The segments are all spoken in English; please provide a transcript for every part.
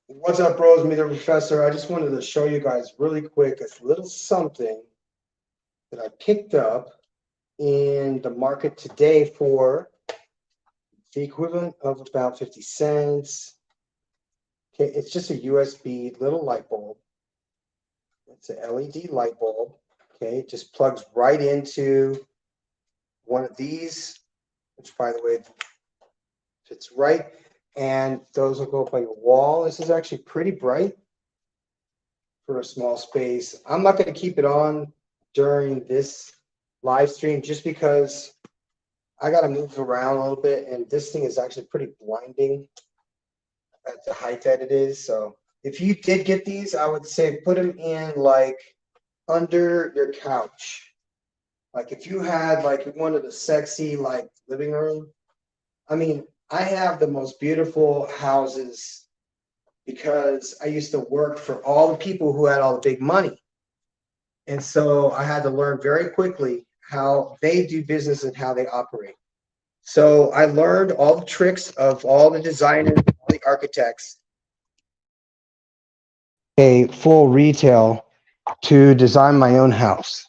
What's up, bros? Me, the professor. I just wanted to show you guys really quick a little something that I picked up in the market today for the equivalent of about 50 cents. Okay, it's just a USB little light bulb. It's an LED light bulb. Okay, it just plugs right into one of these, which, by the way, fits right. And those will go up by your wall. This is actually pretty bright for a small space. I'm not going to keep it on during this live stream just because I got to move around a little bit, and this thing is actually pretty blinding at the height that it is. So if you did get these, I would say put them in like under your couch. Like if you had like one of the sexy like living room. I mean, I have the most beautiful houses because I used to work for all the people who had all the big money. And so I had to learn very quickly how they do business and how they operate. So I learned all the tricks of all the designers, all the architects, a full retail to design my own house.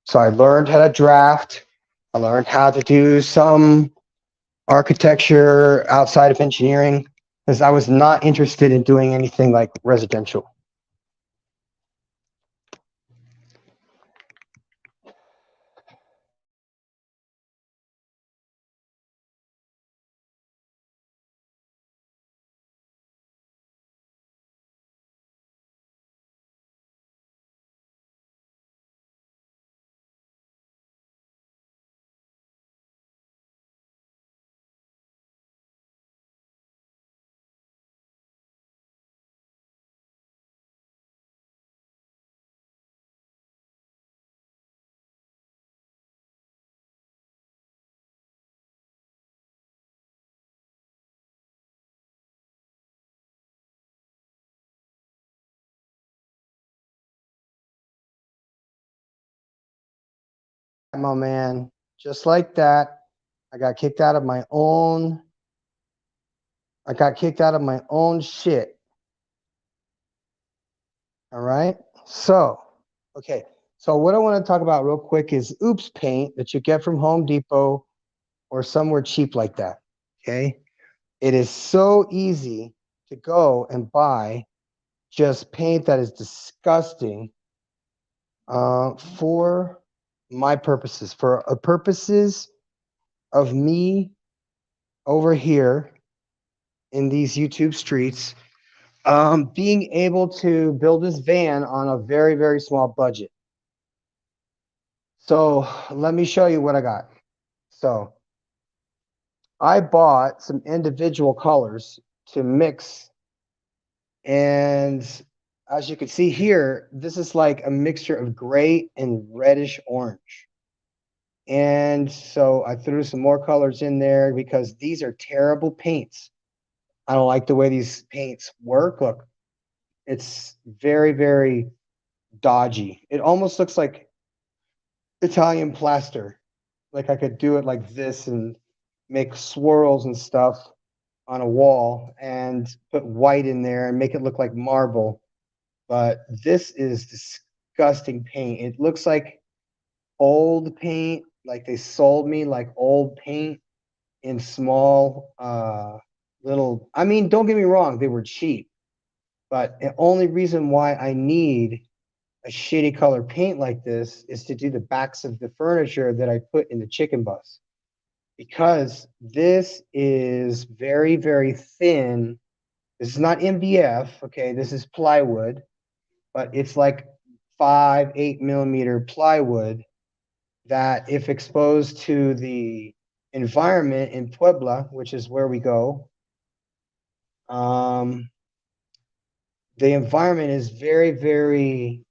So I learned how to draft. I learned how to do some architecture outside of engineering because I was not interested in doing anything like residential. My man, just like that, I got kicked out of my own. I got kicked out of my own shit. All right. So, okay. So, what I want to talk about real quick is Oops Paint that you get from Home Depot or somewhere cheap like that. Okay. It is so easy to go and buy just paint that is disgusting for my purposes, for purposes of me over here in these YouTube streets, being able to build this van on a very, very small budget. So let me show you what I got. So I bought some individual colors to mix. And as you can see here, this is like a mixture of gray and reddish orange. And so I threw some more colors in there because these are terrible paints. I don't like the way these paints work. Look, it's very, very dodgy. It almost looks like Italian plaster. Like I could do it like this and make swirls and stuff on a wall and put white in there and make it look like marble. But this is disgusting paint. It looks like old paint, like they sold me like old paint in small little. I mean, don't get me wrong, they were cheap. But the only reason why I need a shitty color paint like this is to do the backs of the furniture that I put in the chicken bus. Because this is very, very thin. This is not MDF, okay? This is plywood, but it's like 5, 8 millimeter plywood that, if exposed to the environment in Puebla, which is where we go, the environment is very, very,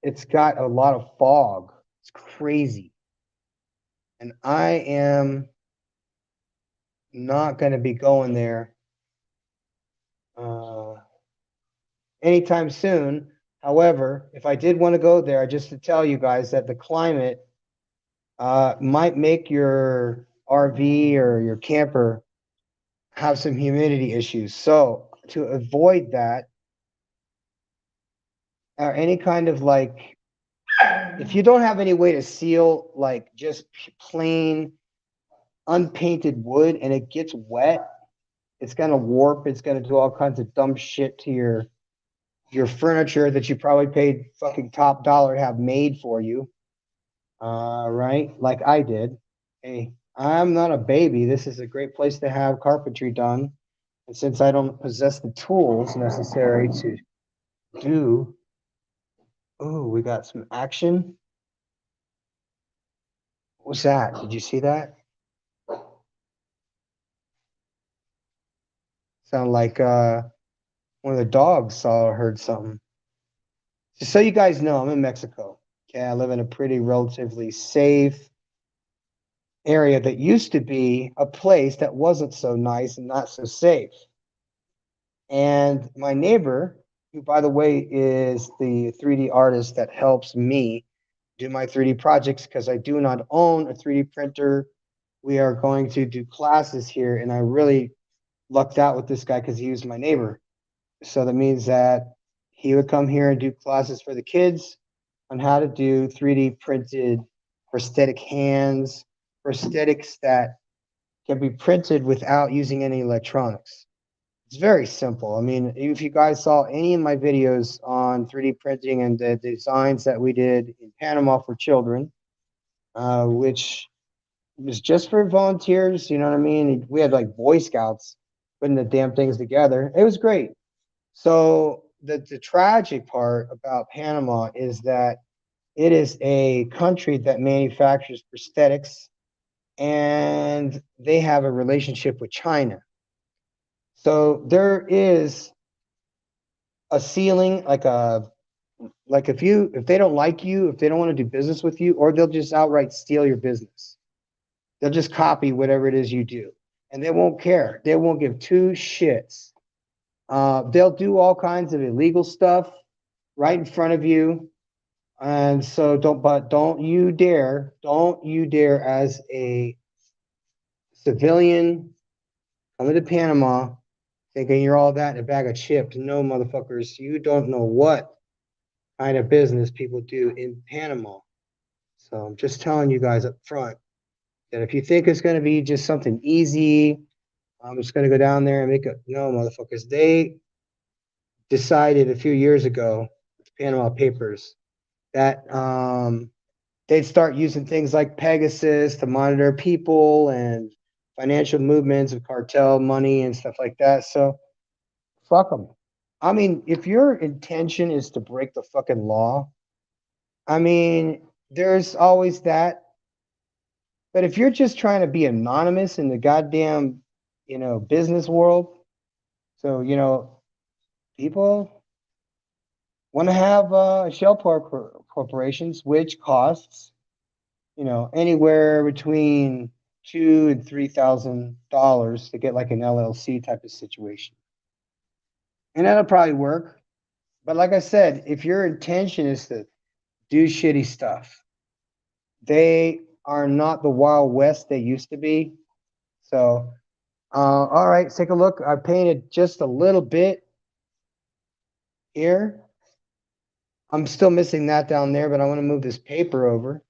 it's got a lot of fog. It's crazy. And I am not going to be going there anytime soon. However, if I did want to go there, just to tell you guys that the climate might make your RV or your camper have some humidity issues. So to avoid that, or any kind of like, if you don't have any way to seal like just plain unpainted wood and it gets wet, it's gonna warp, it's gonna do all kinds of dumb shit to your furniture that you probably paid fucking top dollar to have made for you. Right? Like I did. Hey, I'm not a baby. This is a great place to have carpentry done. And since I don't possess the tools necessary to do, oh, we got some action. What's that? Did you see that? Sound like one of the dogs saw or heard something. Just so you guys know, I'm in Mexico. Okay, I live in a pretty relatively safe area that used to be a place that wasn't so nice and not so safe. And my neighbor, who by the way is the 3D artist that helps me do my 3D projects because I do not own a 3D printer. We are going to do classes here, and I really lucked out with this guy because he was my neighbor. So that means that he would come here and do classes for the kids on how to do 3D printed prosthetic hands, prosthetics that can be printed without using any electronics. It's very simple. I mean, if you guys saw any of my videos on 3D printing and the designs that we did in Panama for children, which was just for volunteers, you know what I mean? We had like Boy Scouts putting the damn things together. It was great. So the tragic part about Panama is that it is a country that manufactures prosthetics and they have a relationship with China. So there is a ceiling, like if they don't like you, if they don't want to do business with you, or they'll just outright steal your business. They'll just copy whatever it is you do, and they won't care. They won't give two shits. They'll do all kinds of illegal stuff right in front of you, and so don't you dare as a civilian coming to Panama thinking you're all that in a bag of chips. No, motherfuckers, you don't know what kind of business people do in Panama. So I'm just telling you guys up front that if you think it's going to be just something easy, I'm just going to go down there and make it. No, motherfuckers, they decided a few years ago, with the Panama Papers, that they'd start using things like Pegasus to monitor people and financial movements of cartel money and stuff like that. So fuck them. I mean, if your intention is to break the fucking law, I mean, there's always that. But if you're just trying to be anonymous in the goddamn, business world, so, people want to have shell corporations, which costs, anywhere between $2,000 and $3,000 to get like an LLC type of situation. And that'll probably work. But like I said, if your intention is to do shitty stuff, they are not the Wild West they used to be. So, all right, let's take a look. I painted just a little bit here. I'm still missing that down there, but I want to move this paper over.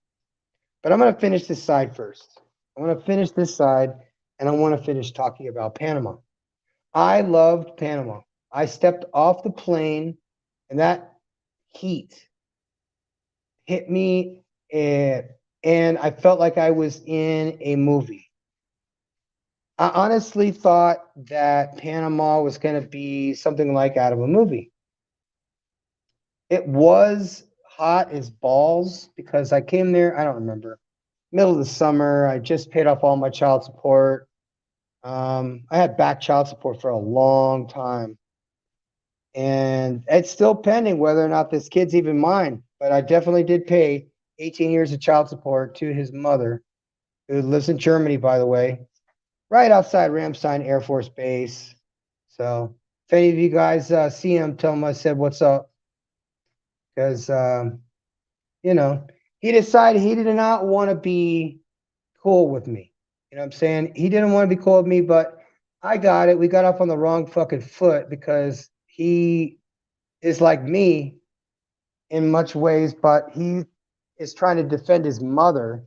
But I'm going to finish this side first. I want to finish this side, and I want to finish talking about Panama. I loved Panama. I stepped off the plane, and that heat hit me, and I felt like I was in a movie. I honestly thought that Panama was going to be something like out of a movie. It was hot as balls because I came there, I don't remember, middle of the summer. I just paid off all my child support. I had back child support for a long time. And it's still pending whether or not this kid's even mine. But I definitely did pay 18 years of child support to his mother, who lives in Germany, by the way, right outside Ramstein Air Force Base. So if any of you guys see him, tell him I said what's up. Because, he decided he did not want to be cool with me. You know what I'm saying? He didn't want to be cool with me, but I got it. We got off on the wrong fucking foot because he is like me in much ways, but he is trying to defend his mother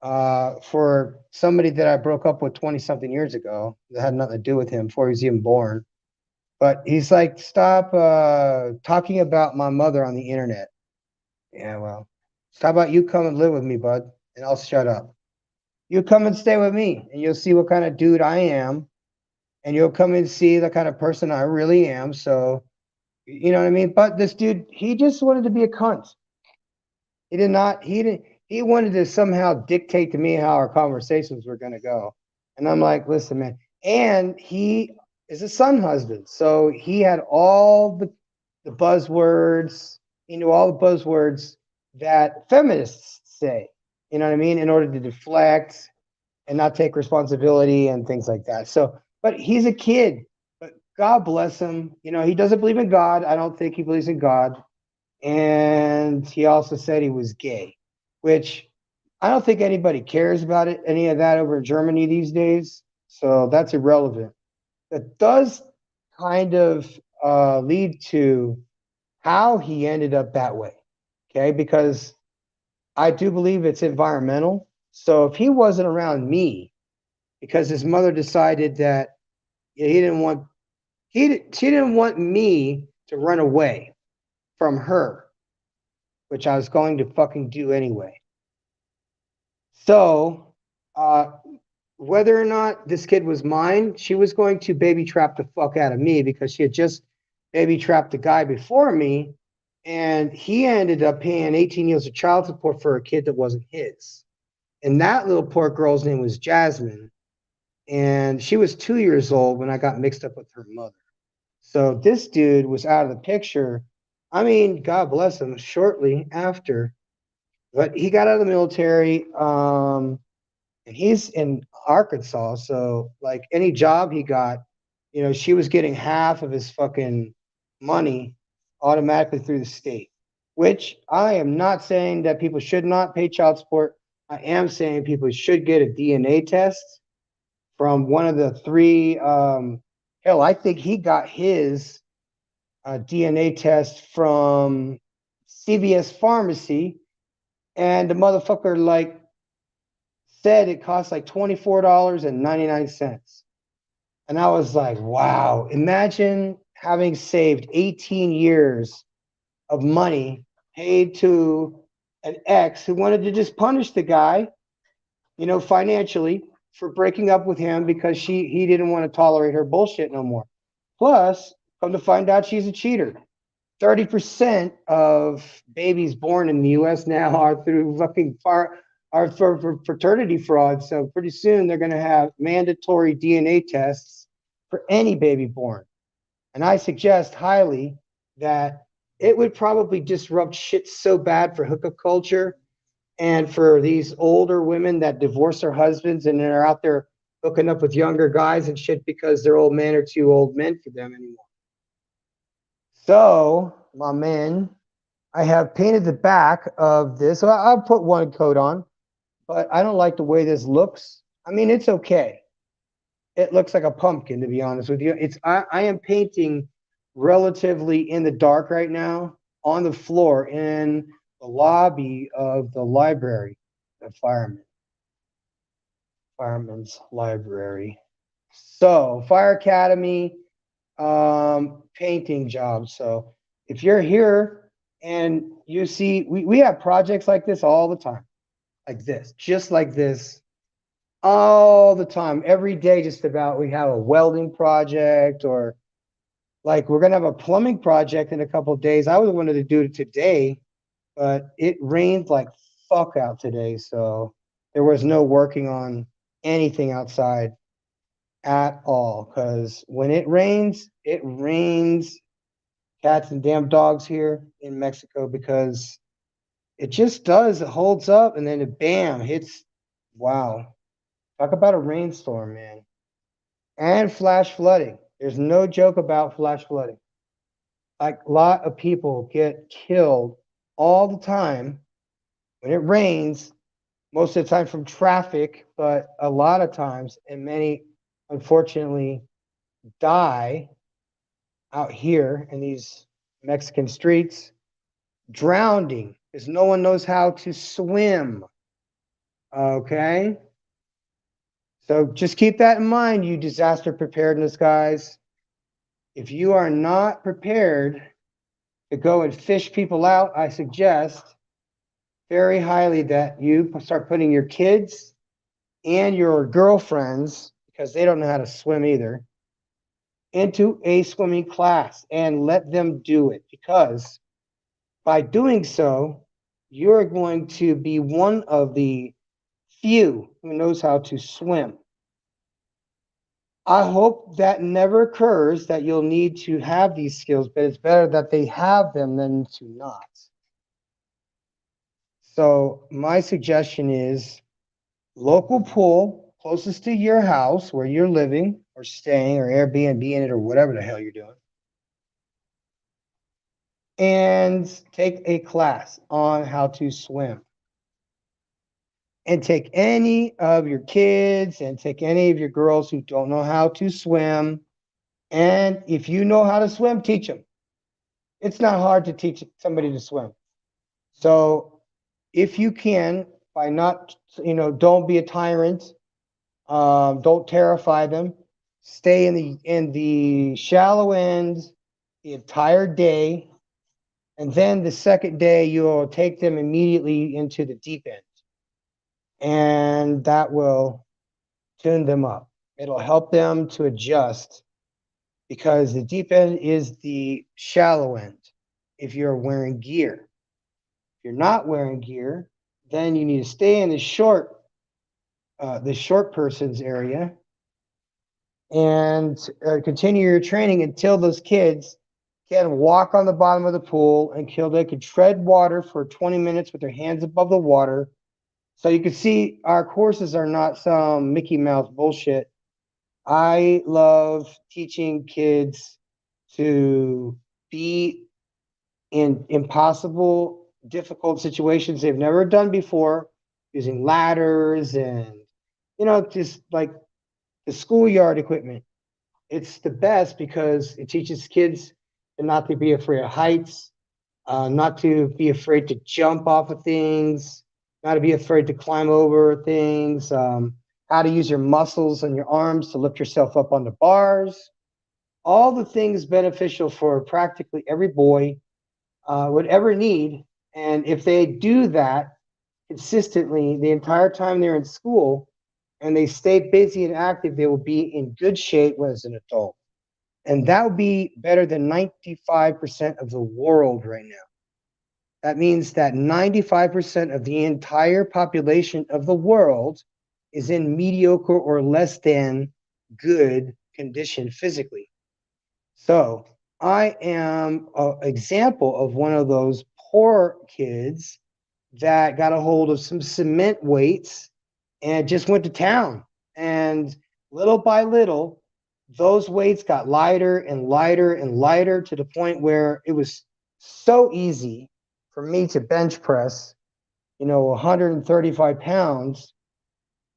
for somebody that I broke up with 20 something years ago that had nothing to do with him before he was even born. But he's like, stop talking about my mother on the internet. Yeah, well, how about you come and live with me, bud, and I'll shut up. You come and stay with me, and you'll see what kind of dude I am, and you'll come and see the kind of person I really am. So, you know what I mean? But this dude, he just wanted to be a cunt. He did not, he didn't, he wanted to somehow dictate to me how our conversations were going to go. And I'm like, listen, man. And he is a son husband. So he had all the buzzwords, he knew all the buzzwords that feminists say, you know what I mean? In order to deflect and not take responsibility and things like that. So, but he's a kid, but God bless him. You know, he doesn't believe in God. I don't think he believes in God. And he also said he was gay, which I don't think anybody cares about it, any of that over in Germany these days. So that's irrelevant. That does kind of lead to how he ended up that way. Okay. Because I do believe it's environmental. So if he wasn't around me because his mother decided that he didn't want, she didn't want me to run away from her, which I was going to fucking do anyway. So, whether or not this kid was mine, she was going to baby trap the fuck out of me because she had just baby trapped the guy before me, and he ended up paying 18 years of child support for a kid that wasn't his. And that little poor girl's name was Jasmine, and she was 2 years old when I got mixed up with her mother. So this dude was out of the picture. I mean, God bless him, shortly after. But he got out of the military, and he's in Arkansas. So, like any job he got, you know, she was getting half of his fucking money automatically through the state. Which I am not saying that people should not pay child support. I am saying people should get a DNA test from one of the three. Hell, I think he got his DNA test from CVS Pharmacy, and the motherfucker like said it cost like $24.99. And I was like, wow, imagine having saved 18 years of money paid to an ex who wanted to just punish the guy, you know, financially for breaking up with him because he didn't want to tolerate her bullshit no more. Plus, come to find out she's a cheater. 30% of babies born in the US now are through fucking are for fraternity fraud. So pretty soon they're going to have mandatory DNA tests for any baby born. And I suggest highly that it would probably disrupt shit so bad for hookup culture and for these older women that divorce their husbands and are out there hooking up with younger guys and shit because their old men are too old men for them anymore. So, my man, I have painted the back of this. So I'll put one coat on, but I don't like the way this looks. I mean, it's okay. It looks like a pumpkin, to be honest with you. I am painting relatively in the dark right now on the floor in the lobby of the library, the fireman's library. So, Fire Academy, painting job. So if you're here and you see, we have projects like this all the time, like this, just like this, all the time, every day, just about. We have a welding project, or like we're gonna have a plumbing project in a couple of days. I was wanted to do it today, but it rained like fuck out today, so there was no working on anything outside at all. Because when it rains cats and damn dogs here in Mexico, because it just does. It holds up and then it bam hits. Wow. Talk about a rainstorm, man. And flash flooding. There's no joke about flash flooding. Like a lot of people get killed all the time when it rains, most of the time from traffic, but a lot of times, and many unfortunately die out here in these Mexican streets, drowning because no one knows how to swim. Okay? So just keep that in mind, you disaster preparedness guys. If you are not prepared to go and fish people out, I suggest very highly that you start putting your kids and your girlfriends, because they don't know how to swim either, into a swimming class and let them do it, because by doing so, you're going to be one of the few who knows how to swim. I hope that never occurs, that you'll need to have these skills, but it's better that they have them than to not. So my suggestion is local pool closest to your house where you're living or staying or Airbnb in it or whatever the hell you're doing. And take a class on how to swim. And take any of your kids and take any of your girls who don't know how to swim. And if you know how to swim, teach them. It's not hard to teach somebody to swim. So if you can, by not, don't be a tyrant. Don't terrify them. Stay in the shallow end the entire day. And then the second day, you'll take them immediately into the deep end. And that will tune them up. It'll help them to adjust, because the deep end is the shallow end if you're wearing gear. If you're not wearing gear, then you need to stay in the short person's area and continue your training until those kids can walk on the bottom of the pool, until they can tread water for 20 minutes with their hands above the water. So you can see our courses are not some Mickey Mouse bullshit. I love teaching kids to be in impossible, difficult situations they've never done before, using ladders and, just like the schoolyard equipment. It's the best because it teaches kids not to be afraid of heights, not to be afraid to jump off of things, not to be afraid to climb over things, how to use your muscles and your arms to lift yourself up on the bars. All the things beneficial for practically every boy would ever need. And if they do that consistently the entire time they're in school and they stay busy and active, they will be in good shape as an adult. And that would be better than 95% of the world right now. That means that 95% of the entire population of the world is in mediocre or less than good condition physically. So I am an example of one of those poor kids that got a hold of some cement weights and just went to town. And little by little, those weights got lighter and lighter and lighter, to the point where it was so easy for me to bench press, 135 pounds.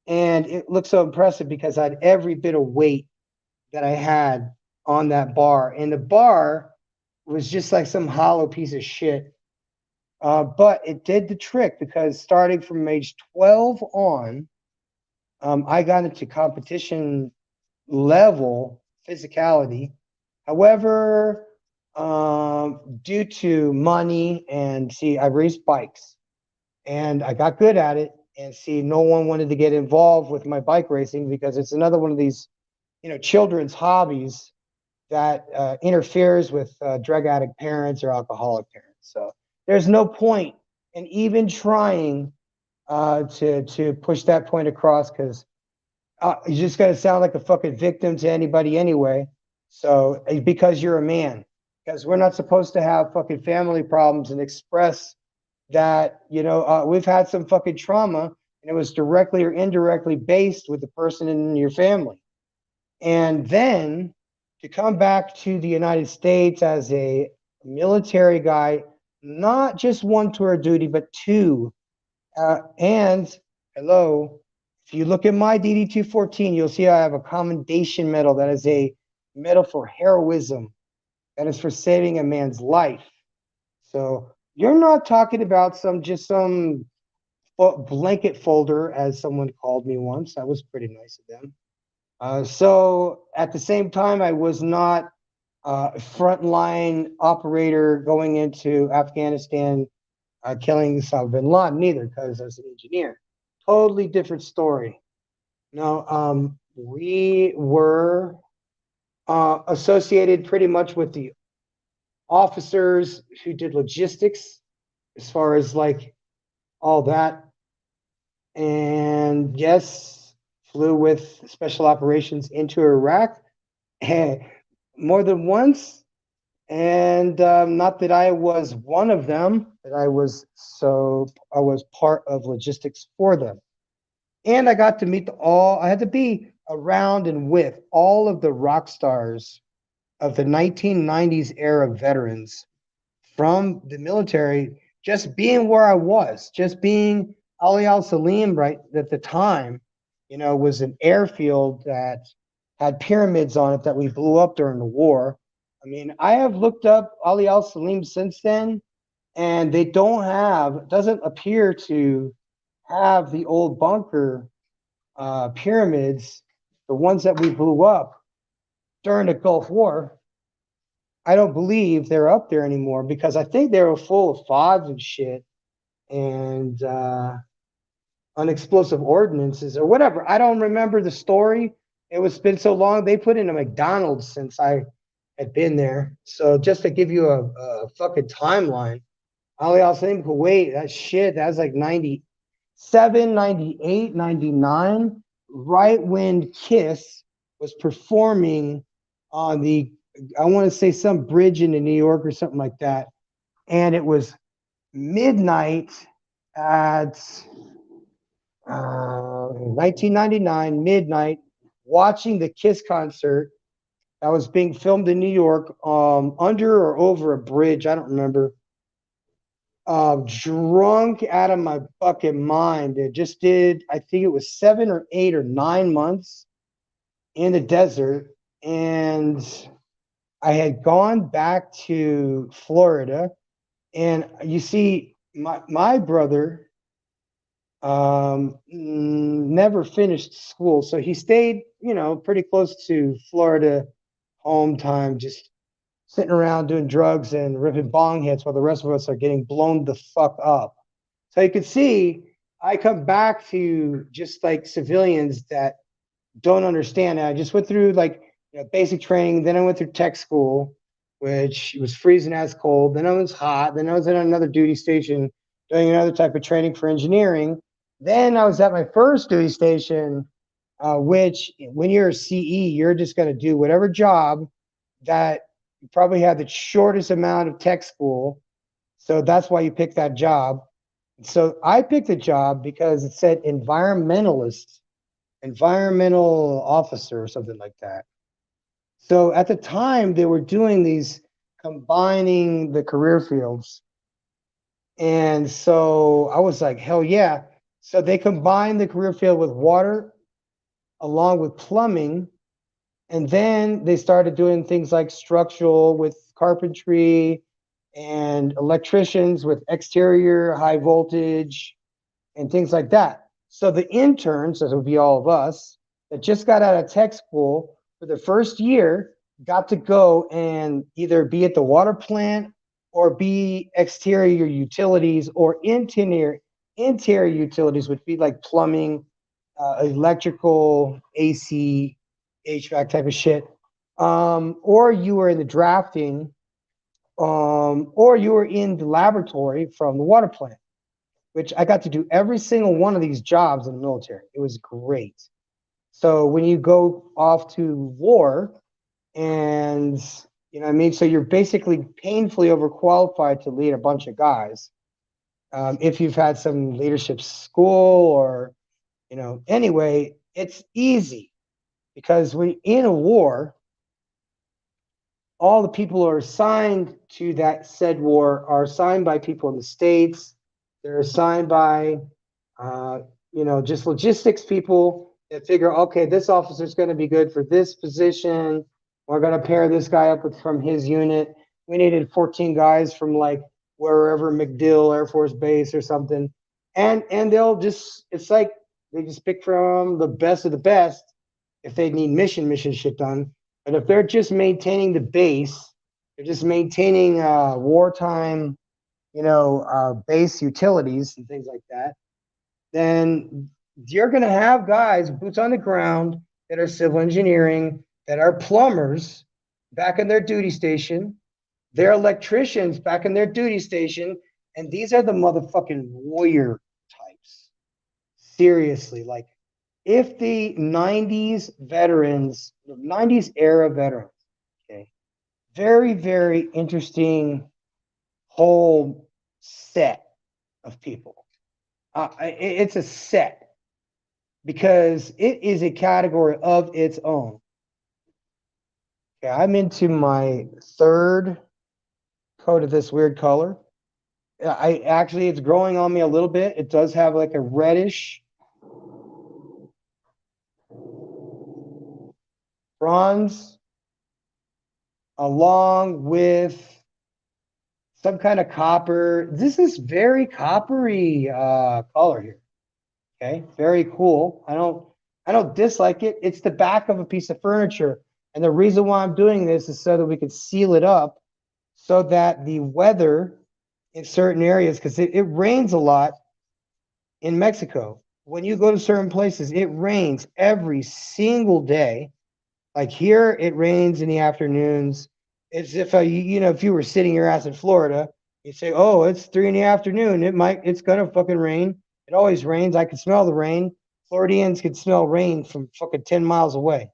And it looked so impressive because I had every bit of weight that I had on that bar. And the bar was just like some hollow piece of shit. But it did the trick, because starting from age 12 on, I got into competition level physicality. However, due to money and I raced bikes and I got good at it, and no one wanted to get involved with my bike racing because it's another one of these, children's hobbies that interferes with drug addict parents or alcoholic parents. So there's no point in even trying to push that point across, because you're just going to sound like a fucking victim to anybody anyway. So because you're a man, because we're not supposed to have fucking family problems and express that, we've had some fucking trauma and it was directly or indirectly based with the person in your family. And then to come back to the United States as a military guy, not just one tour of duty, but two, and hello, If you look at my DD-214, you'll see I have a commendation medal. That is a medal for heroism. That is for saving a man's life. So you're not talking about some blanket folder, as someone called me once. That was pretty nice of them. So at the same time, I was not a frontline operator going into Afghanistan, killing Osama bin Laden either, because I was an engineer. Totally different story. No, we were associated pretty much with the officers who did logistics as far as like all that. And yes, flew with special operations into Iraq more than once. And not that I was one of them, but I was part of logistics for them. And I got to meet I had to be around and with all of the rock stars of the 1990s era veterans from the military, just being where I was, just being Ali Al Salim right at the time, was an airfield that had pyramids on it that we blew up during the war. I mean, I have looked up Ali Al Salim since then, and they doesn't appear to have the old bunker pyramids, the ones that we blew up during the Gulf War. I don't believe they're up there anymore because I think they were full of FODs and shit and unexplosive ordinances or whatever. I don't remember the story. It's been so long. They put in a McDonald's since I had been there. So just to give you a fucking timeline, Ali Al Salim Kuwait, that was like 97, 98, 99, right when Kiss was performing on I want to say some bridge into New York or something like that. And it was midnight at 1999, midnight, watching the Kiss concert that was being filmed in New York, under or over a bridge. I don't remember. Drunk out of my fucking mind. It just did, I think it was 7 or 8 or 9 months in the desert. And I had gone back to Florida. And you see, my brother never finished school. So he stayed, pretty close to Florida home time, just sitting around doing drugs and ripping bong hits while the rest of us are getting blown the fuck up. So you can see I come back to just like civilians that don't understand. And I just went through like basic training. Then I went through tech school, which was freezing as cold. Then I was hot. Then I was at another duty station doing another type of training for engineering. Then I was at my first duty station, which when you're a CE, you're just going to do whatever job that you probably had the shortest amount of tech school. So that's why you pick that job. So I picked the job because it said environmental officer or something like that. So at the time they were doing these combining the career fields. And so I was like, hell yeah. So they combined the career field with water along with plumbing. And then they started doing things like structural with carpentry and electricians with exterior high voltage and things like that. So the interns, as would be all of us, that just got out of tech school for the first year, got to go and either be at the water plant or be exterior utilities or interior utilities, which would be like plumbing, electrical, AC, HVAC type of shit. Or you were in the drafting, or you were in the laboratory from the water plant, which I got to do every single one of these jobs in the military. It was great. So when you go off to war and, what I mean? So you're basically painfully overqualified to lead a bunch of guys. If you've had some leadership school or, anyway, it's easy because when in a war, all the people who are assigned to that said war are assigned by people in the States. They're assigned by just logistics people that figure, okay, this officer's going to be good for this position. We're going to pair this guy up with from his unit. We needed 14 guys from like wherever, MacDill Air Force Base or something. And they'll just, it's like they just pick from the best of the best if they need mission shit done. But if they're just maintaining the base, they're just maintaining wartime, base utilities and things like that, then you're going to have guys, boots on the ground, that are civil engineering, that are plumbers back in their duty station. They're electricians back in their duty station. And these are the motherfucking warrior types. Seriously, like if the 90s veterans, the 90s era veterans, okay, very, very interesting whole set of people. It's a set because it is a category of its own. Okay, I'm into my third coat of this weird color. It's growing on me a little bit. It does have like a reddish bronze along with some kind of copper. This is very coppery color here. Okay, very cool. I don't dislike it. It's the back of a piece of furniture. And the reason why I'm doing this is so that we could seal it up so that the weather in certain areas, because it rains a lot in Mexico. When you go to certain places, it rains every single day. Like here, it rains in the afternoons. It's if if you were sitting your ass in Florida, you say, "Oh, it's 3 in the afternoon. It's gonna fucking rain." It always rains. I can smell the rain. Floridians can smell rain from fucking 10 miles away.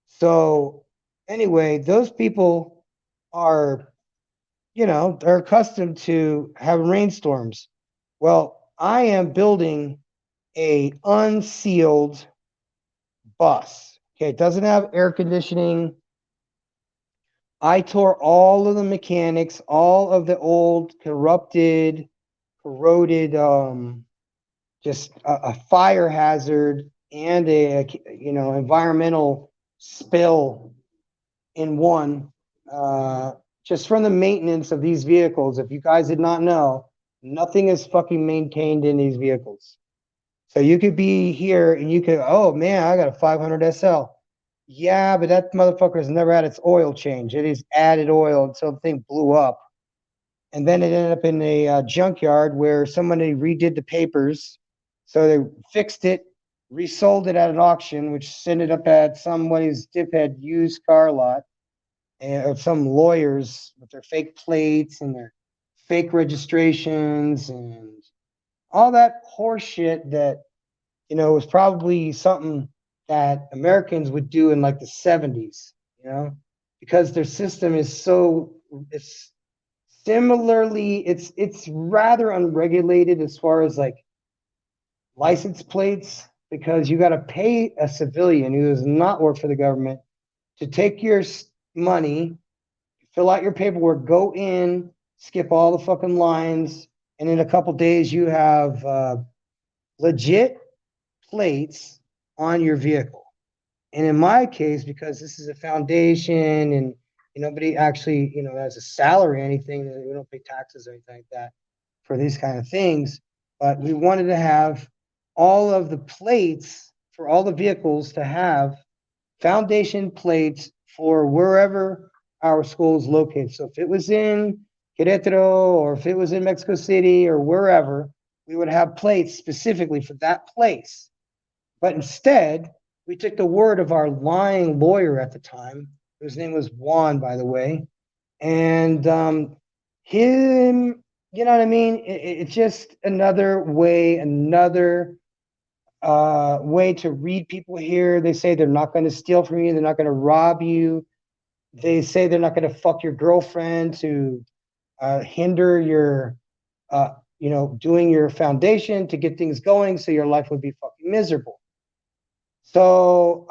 So anyway, those people are, they're accustomed to having rainstorms. Well, I am building a unsealed bus. Okay, it doesn't have air conditioning. I tore all of the mechanics, all of the old corrupted, corroded, just a fire hazard and a environmental spill in one. Just from the maintenance of these vehicles, if you guys did not know, nothing is fucking maintained in these vehicles. So you could be here and you could, oh man, I got a 500 SL. Yeah, but that motherfucker has never had its oil change. It is added oil until the thing blew up. And then it ended up in a junkyard where somebody redid the papers. So they fixed it, resold it at an auction, which ended up at somebody's diphead used car lot of some lawyers with their fake plates and their fake registrations and all that horse shit that, was probably something that Americans would do in like the 70s, because their system is it's similarly, it's rather unregulated as far as like license plates, because you got to pay a civilian who does not work for the government to take your money, fill out your paperwork, go in, skip all the fucking lines, and in a couple days you have legit plates on your vehicle. And in my case, because this is a foundation and nobody actually has a salary or anything, we don't pay taxes or anything like that for these kind of things, but we wanted to have all of the plates for all the vehicles to have foundation plates for wherever our school is located. So if it was in Querétaro or if it was in Mexico City or wherever, we would have plates specifically for that place. But instead, we took the word of our lying lawyer at the time, whose name was Juan, by the way, and him, you know what I mean? It's just another way to read people here. They say they're not going to steal from you. They're not going to rob you. They say they're not going to fuck your girlfriend to hinder your, doing your foundation to get things going so your life would be fucking miserable. So,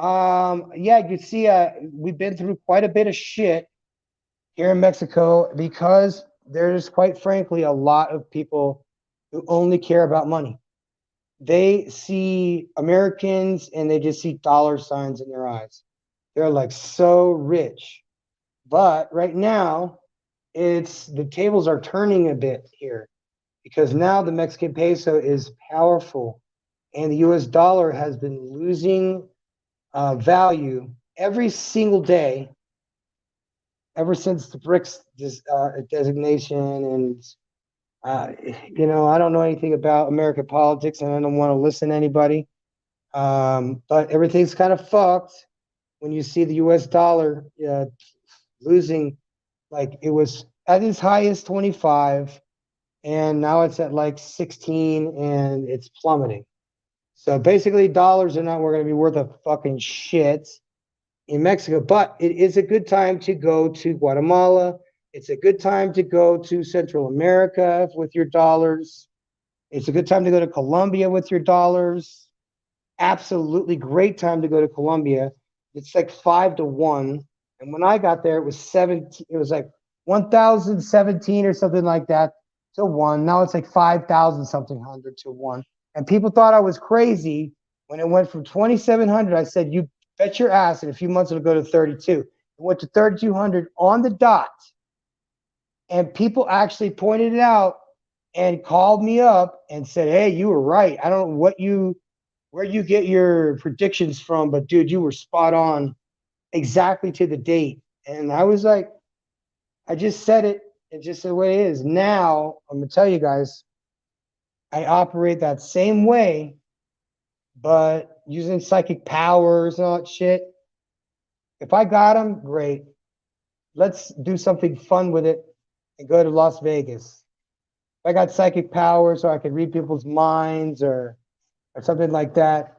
yeah, you see, we've been through quite a bit of shit here in Mexico because there's, quite frankly, a lot of people who only care about money. they see Americans and they just see dollar signs in their eyes. They're like so rich. But right now, it's the tables are turning a bit here because now the Mexican peso is powerful and the US dollar has been losing value every single day ever since the BRICS designation. And, I don't know anything about American politics and I don't want to listen to anybody. But everything's kind of fucked when you see the US dollar losing, like it was at its highest 25 and now it's at like 16 and it's plummeting. So basically dollars are not going to be worth a fucking shit in Mexico, but it is a good time to go to Guatemala. It's a good time to go to Central America with your dollars. It's a good time to go to Colombia with your dollars. Absolutely great time to go to Colombia. It's like 5-1. And when I got there, it was 17, it was like 1,017 or something like that to 1. Now it's like 5,000 something hundred to 1. And people thought I was crazy when it went from 2,700. I said, you bet your ass in a few months it'll go to 32. It went to 3,200 on the dot. And people actually pointed it out and called me up and said, hey, you were right. I don't know where you get your predictions from, but dude, you were spot on exactly to the date. And I was like, I just said it. It's just the way it is. Now, I'm going to tell you guys, I operate that same way, but using psychic powers and all that shit. If I got them, great. Let's do something fun with it and go to Las Vegas. If I got psychic powers so I could read people's minds or something like that,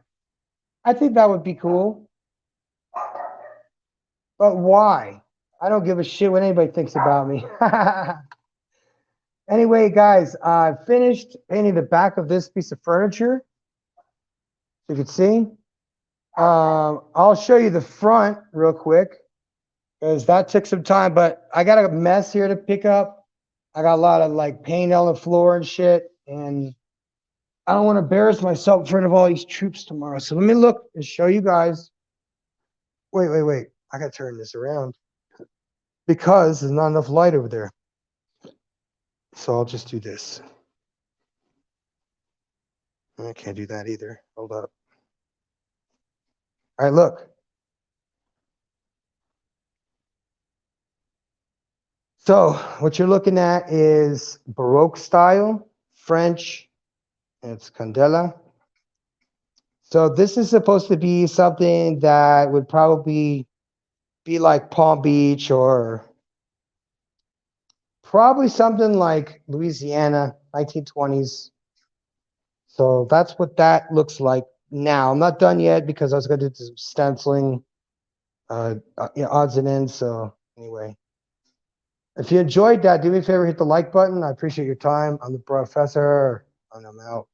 I think that would be cool. But why? I don't give a shit what anybody thinks about me. Anyway, guys, I finished painting the back of this piece of furniture. So you can see. I'll show you the front real quick because that took some time, but I got a mess here to pick up. I got a lot of like paint on the floor and shit, and I don't want to embarrass myself in front of all these troops tomorrow. So let me look and show you guys. Wait. I got to turn this around because there's not enough light over there. So I'll just do this. I can't do that either. Hold up. All right, look. So what you're looking at is Baroque style, French, and it's Candela. So this is supposed to be something that would probably be like Palm Beach or probably something like Louisiana, 1920s. So that's what that looks like now. I'm not done yet because I was going to do some stenciling, odds and ends. So anyway, if you enjoyed that, do me a favor, hit the like button. I appreciate your time. I'm the professor, and I'm out.